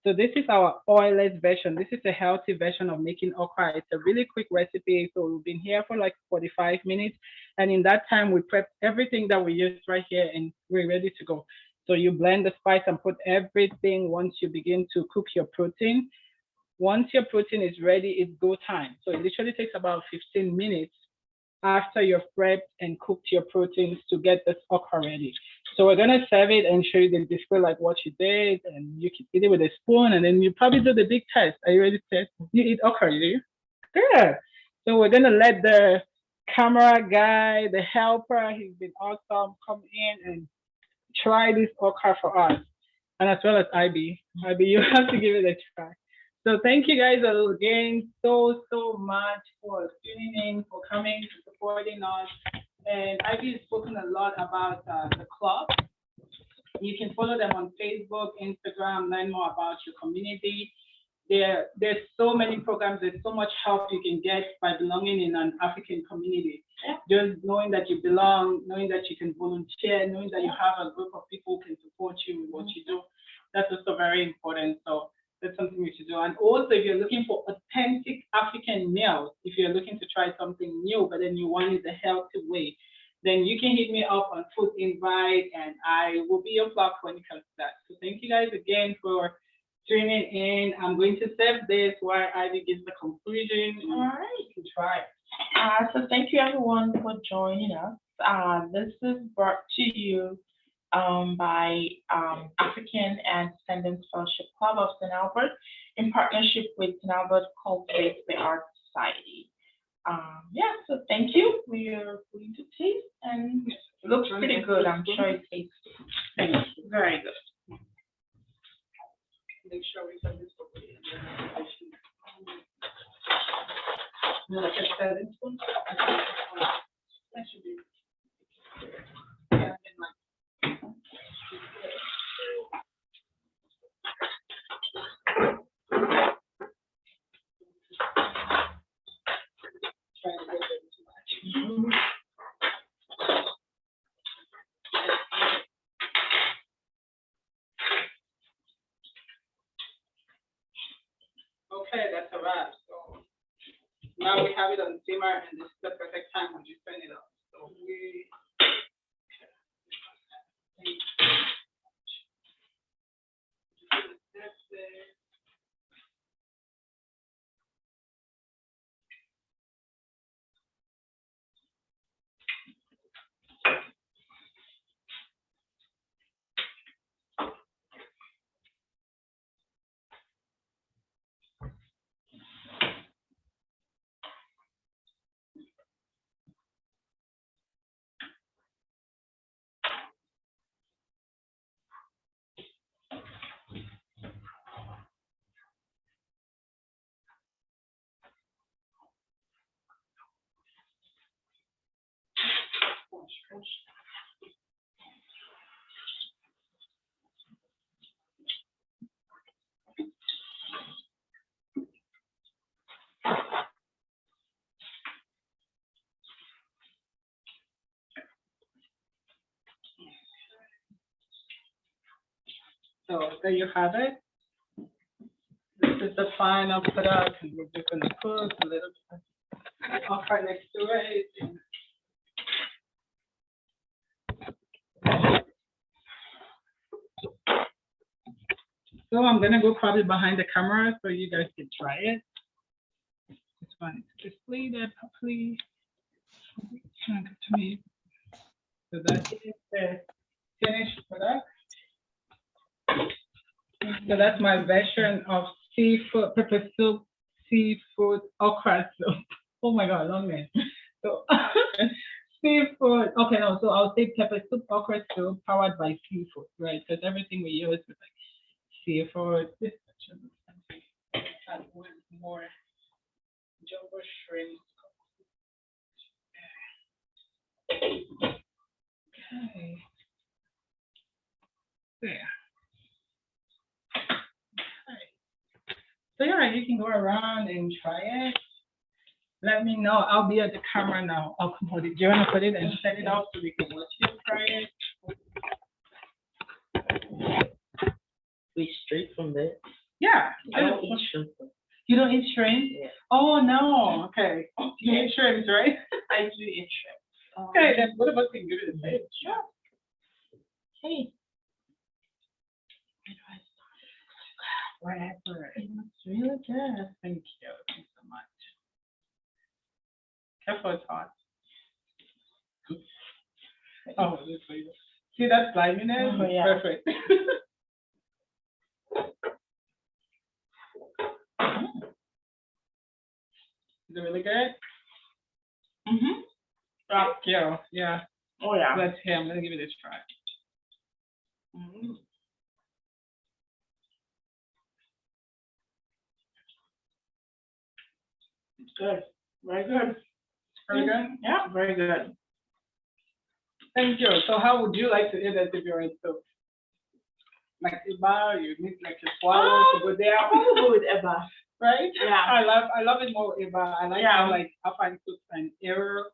So this is our oilless version. This is a healthy version of making okra. It's a really quick recipe. So we've been here for like 45 minutes. And in that time, we prep everything that we used right here and we're ready to go. So you blend the spice and put everything once you begin to cook your protein. Once your protein is ready, it's go time. So it literally takes about 15 minutes after you've prepped and cooked your proteins to get this okra ready. So we're gonna serve it and show you the display like what you did, and you can eat it with a spoon, and then you probably do the big test. Are you ready to test? You eat okra, do you? Good. So we're gonna let the camera guy, the helper, he's been awesome, come in and try this okra for us, and as well as IB. IB, you have to give it a try. So thank you guys again so much for tuning in, for coming, for supporting us. And Ivy has spoken a lot about the club. You can follow them on Facebook, Instagram, learn more about your community. There's so many programs, there's so much help you can get by belonging in an African community. Just knowing that you belong, knowing that you can volunteer, knowing that you have a group of people who can support you with what you do, that's also very important. So that's something you should do. And also, if you're looking for authentic African meals, if you're looking to try something new, but then you want it the healthy way, then you can hit me up on Food Invite, and I will be your flock when it comes to that. So thank you guys again for tuning in. I'm going to serve this while Ivy gives the conclusion. All right. You can try it. So thank you everyone for joining us. This is brought to you by African and Descendants Fellowship Club of St. Albert in partnership with St. Albert Cultivate the Art Society. So thank you. We are going to taste, and it looks pretty good. I'm sure it tastes very good. Make sure we put this properly in the like a serving spoon. That should be. Yeah, and like. Trying to get it too much. Okay, that's a wrap. So now we have it on simmer, and this is the perfect time when you turn it off. So we. So there you have it. This is the final product, and we're just gonna put a little okra next to it. So I'm gonna go probably behind the camera so you guys can try it. It's fine. Just display that properly. Kind of to me. So that is the finished product. So that's my version of seafood, pepper soup, seafood, okra soup. Oh my God, long name. So seafood, okay, no, so I'll say pepper soup, okra soup, powered by seafood, right? Because everything we use is like seafood. This and one more jumbo shrimp. Okay. There. So yeah, you can go around and try it. Let me know. I'll be at the camera now. I'll put it. Do you want to put it and set it up so we can watch you try it? We straight from there. Yeah. I don't eat shrimp. You don't eat shrimp? Yeah. Oh no. Okay. You eat shrimp, right? I do eat shrimp. Okay, then what about can give it a taste? Sure. Hey. Whatever. It's really good. Thank you. Thanks so much. Careful, it's hot. Oh, this way. See that sliminess? Oh, yeah. Perfect. Is it really good? Mm-hmm. Thank you. Yeah. Oh yeah. Let's hear. I'm gonna give it a try. Mm-hmm. Good. Very good. Very good. Yeah, very good. Thank you. So how would you like to eat it if you're in soup? Like Iba, you need like a swallow to go there. I'm good with Eba. Right? Yeah. I love it more Iba. I like Yeah. how like Afan soup and error.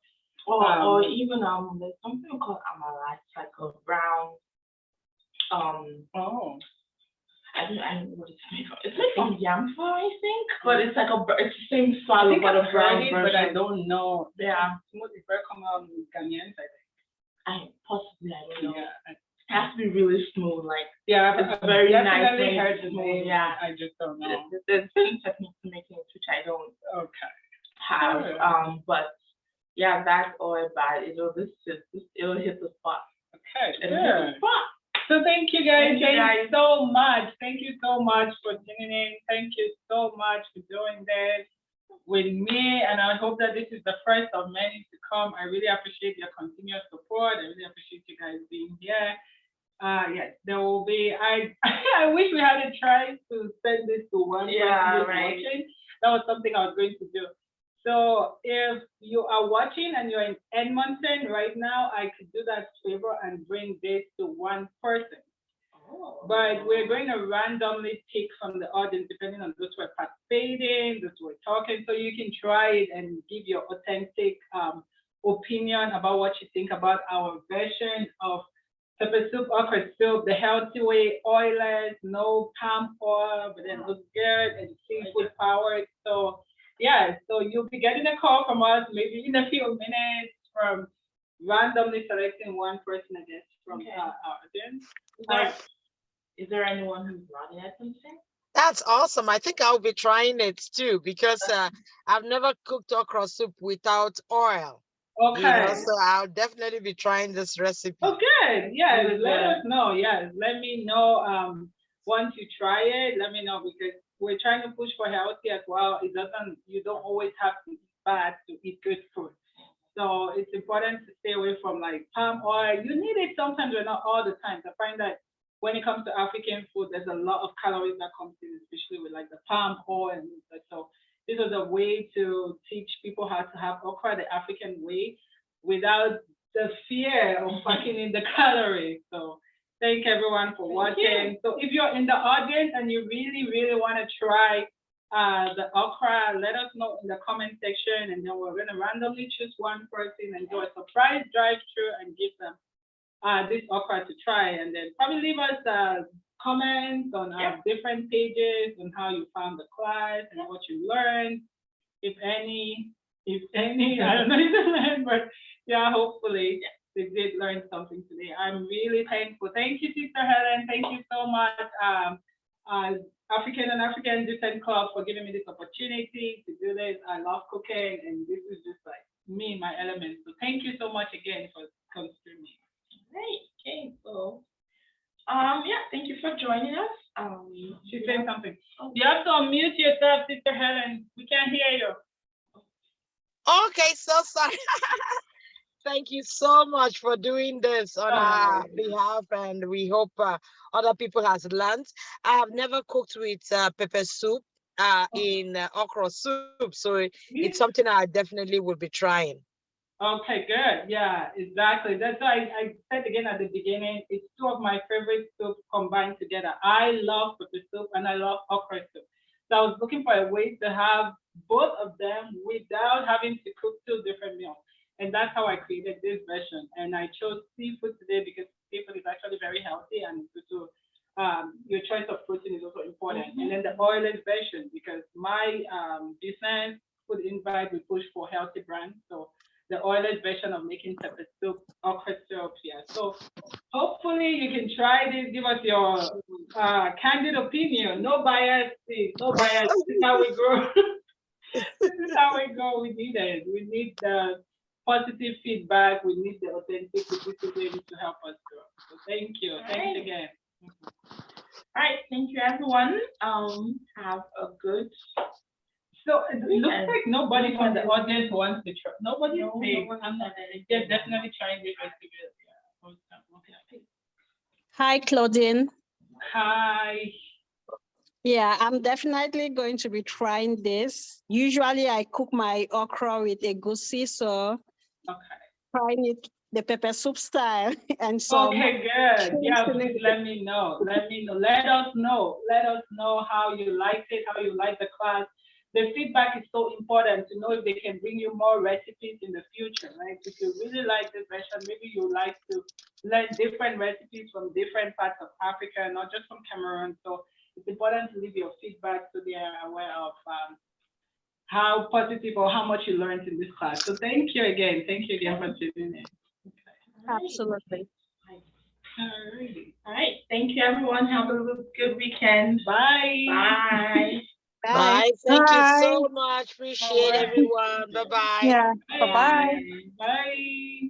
Or even there's something called amala. It's like a brown Oh. I don't know what it's made of. It's made from yam flour, I think, but it's like it's the same I swallow think but a I've brown tried it, version. but I don't know. Yeah. It's very common Ghanaians, I think. I possibly I don't know. Yeah. It has to be really smooth, like Yeah, it's I've very nice definitely when heard it's the smooth, name. yeah. I just don't know. there's certain techniques to making it which I don't Okay. have. Alright. But yeah, that's all bad. It'll hit the spot. Okay, It'll hit the good. spot. So thank you guys. Thank you, Thank you guys. so much. Thank you so much for tuning in. Thank you so much for doing this with me. And I hope that this is the first of many to come. I really appreciate your continuous support. I really appreciate you guys being here. Yes, there will be. I I wish we had a try to send this to one Yeah, person who's right. watching. That was something I was going to do. So if you are watching and you're in Edmonton right now, I could do that favor and bring this to one person. Oh. But we're going to randomly pick from the audience depending on those who are participating, those who are talking, so you can try it and give your authentic opinion about what you think about our version of pepper soup, okra soup, the healthy way, oilless, no palm oil, but then looks good and seafood powered. So yeah, so you'll be getting a call from us maybe in a few minutes from randomly selecting one person, I guess, from Okay. our audience. Is there anyone who's not in Edmonton? That's awesome. I think I'll be trying it too because I've never cooked okra soup without oil. Okay. So I'll definitely be trying this recipe. Oh, good. Yes, Good, let good. us know. Yes, let me know once you try it. Let me know because we're trying to push for healthy as well. You don't always have to eat bad to eat good food. So it's important to stay away from like palm oil. You need it sometimes, but not all the time. I find that when it comes to African food, there's a lot of calories that comes in, especially with like the palm oil and stuff. So this is a way to teach people how to have okra the African way without the fear of packing in the calories. So thank everyone for watching. So if you're in the audience and you really, really want to try the okra, let us know in the comment section, and then we're going to randomly choose one person and do a surprise drive-through and give them this okra to try, and then probably leave us comments on our different pages on how you found the class and what you learned, if any, I don't know if you learned, but yeah, hopefully they did learn something today. I'm really thankful. Thank you, Sister Helen. Thank you so much, African and African Descent Club, for giving me this opportunity to do this. I love cooking, and this is just like me, my element. So thank you so much again for considering me. Great. Okay. So, thank you for joining us. She's saying something. You have to unmute yourself, Sister Helen. We can't hear you. Okay, so sorry. Thank you so much for doing this on our behalf, and we hope other people has learned. I have never cooked with pepper soup in okra soup, so it's something I definitely will be trying. Okay, good. Yeah, exactly. That's why I said again at the beginning, it's two of my favorite soups combined together. I love pepper soup and I love okra soup. So I was looking for a way to have both of them without having to cook two different meals. And that's how I created this version. And I chose seafood today because seafood is actually very healthy, and your choice of protein is also important. And then the oilless version, because my business Food Invite, we push for healthy brands. So the oilless version of making pepper soup, okra soup, yeah. So hopefully you can try this. Give us your candid opinion. No bias, please. No bias. This is how we grow. This is how we go. We need it. We need the positive feedback. We need the authenticity to help us grow. So thank you. Thanks again. All right. Thank you, everyone. Have a good. So it looks like nobody from the audience wants to try. Nobody? No, I'm not. They're definitely trying this recipe. Hi, Claudine. Hi. Yeah, I'm definitely going to be trying this. Usually I cook my okra with egusi, so trying it the pepper soup style and so. Okay, good. Yeah, please let me know. Let me know. Let us know. Let us know how you liked it, how you like the class. The feedback is so important to know if they can bring you more recipes in the future, right? If you really like this version, maybe you like to learn different recipes from different parts of Africa, not just from Cameroon. So it's important to leave your feedback so they are aware of how positive or how much you learned in this class. So thank you again. Thank you again for tuning in. Okay. Absolutely. All right. Thank you, everyone. Have a good weekend. Bye. Bye. Bye. Thank you so much. Appreciate everyone. Bye-bye. Yeah. Bye. Bye-bye. Bye.